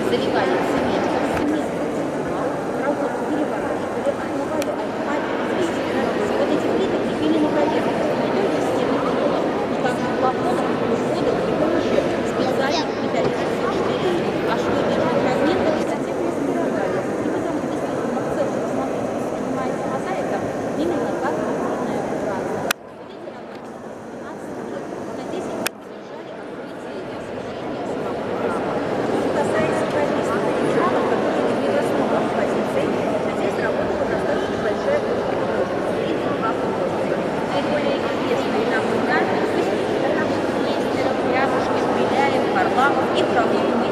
заливали цементом, цемент работу переворачивали, отмывали от вот эти плиты крепили на поверхность, не только стены пола, но также плафоны, входы и вообще специальных металлических штырей, а что держит фрагменты, кстати, не спирали. И потом, если в целом посмотреть, снимается мозаика, именно как культурная убранство. Вот эти работы 15 лет, на 10 лет задержали открытие и освещение самого храма. Что касается итальянских храмов, которые имели основу композиции, то здесь работала достаточно большая группа художников, лидеров художников. Наиболее известные нам музыканты — Нестеров, Рябушкин, Беляев, Харламов и Фролов.